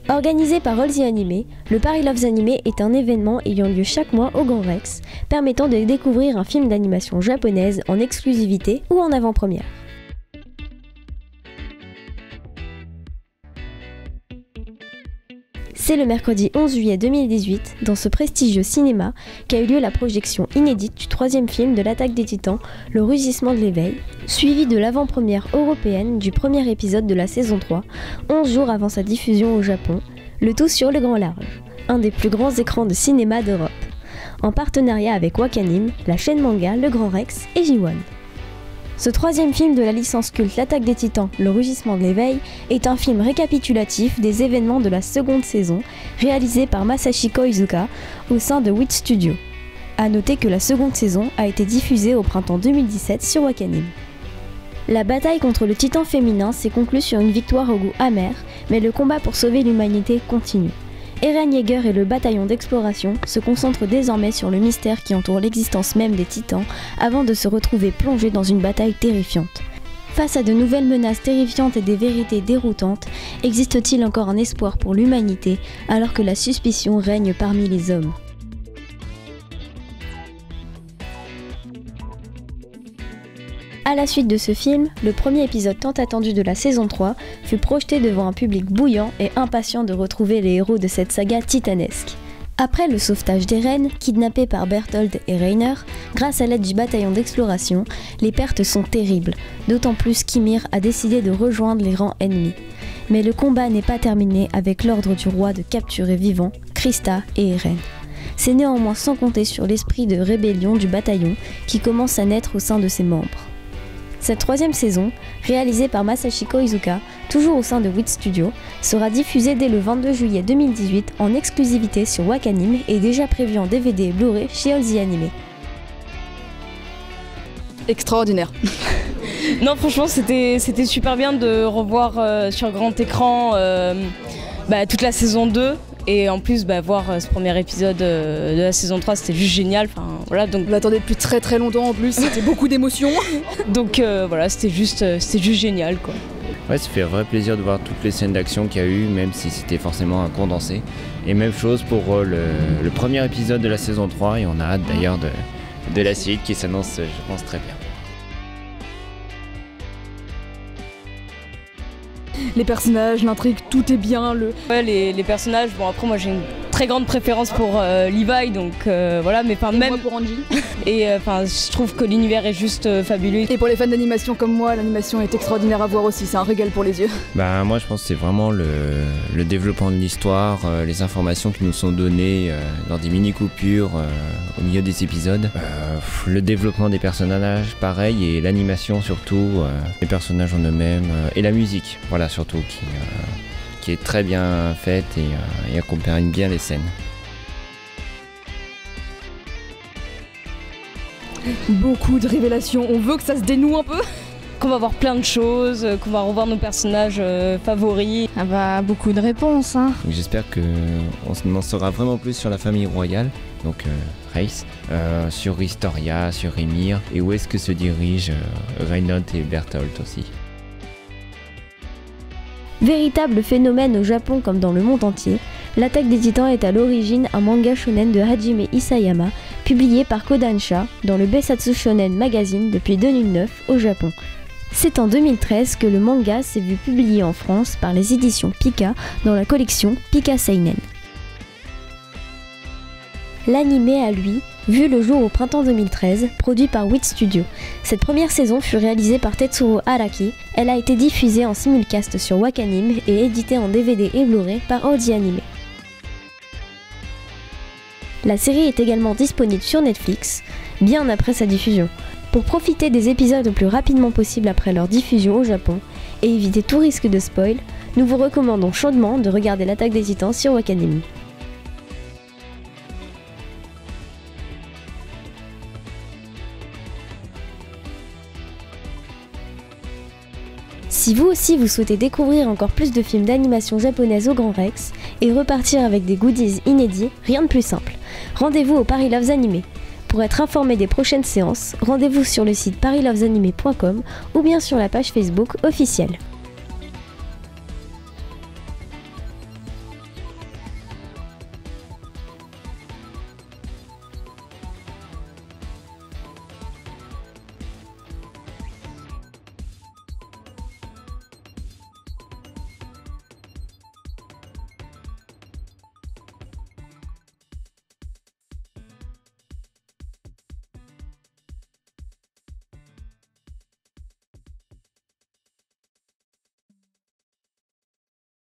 Organisé par All the Anime, le Paris Loves Anime est un événement ayant lieu chaque mois au Grand Rex, permettant de découvrir un film d'animation japonaise en exclusivité ou en avant-première. C'est le mercredi 11 juillet 2018, dans ce prestigieux cinéma, qu'a eu lieu la projection inédite du troisième film de l'Attaque des Titans, Le Rugissement de l'éveil, suivi de l'avant-première européenne du premier épisode de la saison 3, 11 jours avant sa diffusion au Japon, le tout sur le grand large, un des plus grands écrans de cinéma d'Europe, en partenariat avec Wakanim, la chaîne manga Le Grand Rex et J1. Ce troisième film de la licence culte L'Attaque des Titans, Le Rugissement de l'éveil, est un film récapitulatif des événements de la seconde saison, réalisé par Masahiko Iizuka au sein de Wit Studio. A noter que la seconde saison a été diffusée au printemps 2017 sur Wakanim. La bataille contre le titan féminin s'est conclue sur une victoire au goût amer, mais le combat pour sauver l'humanité continue. Eren Yeager et le bataillon d'exploration se concentrent désormais sur le mystère qui entoure l'existence même des titans avant de se retrouver plongés dans une bataille terrifiante. Face à de nouvelles menaces terrifiantes et des vérités déroutantes, existe-t-il encore un espoir pour l'humanité alors que la suspicion règne parmi les hommes ? À la suite de ce film, le premier épisode tant attendu de la saison 3 fut projeté devant un public bouillant et impatient de retrouver les héros de cette saga titanesque. Après le sauvetage d'Eren, kidnappé par Bertholdt et Reiner, grâce à l'aide du bataillon d'exploration, les pertes sont terribles, d'autant plus qu'Ymir a décidé de rejoindre les rangs ennemis. Mais le combat n'est pas terminé avec l'ordre du roi de capturer vivants Krista et Eren. C'est néanmoins sans compter sur l'esprit de rébellion du bataillon qui commence à naître au sein de ses membres. Cette troisième saison, réalisée par Masahiko Iizuka, toujours au sein de Wit Studio, sera diffusée dès le 22 juillet 2018 en exclusivité sur Wakanim et déjà prévue en DVD et Blu-ray chez All the Anime. Extraordinaire. Non, franchement, c'était super bien de revoir sur grand écran toute la saison 2. Et en plus, voir ce premier épisode de la saison 3, c'était juste génial. Enfin, voilà, donc... On l'attendait depuis très très longtemps en plus, c'était beaucoup d'émotions. Donc voilà, c'était juste génial, quoi. Ouais, ça fait un vrai plaisir de voir toutes les scènes d'action qu'il y a eu, même si c'était forcément un condensé. Et même chose pour le premier épisode de la saison 3, et on a hâte d'ailleurs de la suite qui s'annonce, je pense, très bien. Les personnages, l'intrigue, tout est bien. Ouais, les personnages, bon après moi j'ai une très grande préférence pour Levi, donc voilà, mais enfin même... moi pour Angie. Et enfin je trouve que l'univers est juste fabuleux. Et pour les fans d'animation comme moi, l'animation est extraordinaire à voir aussi, c'est un régal pour les yeux. Moi je pense que c'est vraiment le développement de l'histoire, les informations qui nous sont données dans des mini-coupures au milieu des épisodes. Le développement des personnages, pareil, et l'animation surtout, les personnages en eux-mêmes, et la musique, voilà, surtout, qui est très bien faite et accompagne bien les scènes. Beaucoup de révélations, on veut que ça se dénoue un peu. Qu'on va voir plein de choses, qu'on va revoir nos personnages favoris. Ah bah, beaucoup de réponses, hein. J'espère qu'on en saura vraiment plus sur la famille royale, donc Reiss, sur Historia, sur Ymir, et où est-ce que se dirigent Reynolds et Bertholdt aussi. Véritable phénomène au Japon comme dans le monde entier, L'Attaque des Titans est à l'origine un manga shonen de Hajime Isayama, publié par Kodansha dans le Besatsu Shonen Magazine depuis 2009 au Japon. C'est en 2013 que le manga s'est vu publié en France par les éditions Pika dans la collection Pika Seinen. L'anime a lui vu le jour au printemps 2013, produit par Wit Studio. Cette première saison fut réalisée par Tetsuro Araki. Elle a été diffusée en simulcast sur Wakanim et éditée en DVD et Blu-ray par All the Anime. La série est également disponible sur Netflix, bien après sa diffusion. Pour profiter des épisodes le plus rapidement possible après leur diffusion au Japon et éviter tout risque de spoil, nous vous recommandons chaudement de regarder l'Attaque des Titans sur Wakanim. Si vous aussi vous souhaitez découvrir encore plus de films d'animation japonaise au Grand Rex et repartir avec des goodies inédits, rien de plus simple. Rendez-vous au Paris Loves Animé. Pour être informé des prochaines séances, rendez-vous sur le site parislovesanimé.com ou bien sur la page Facebook officielle.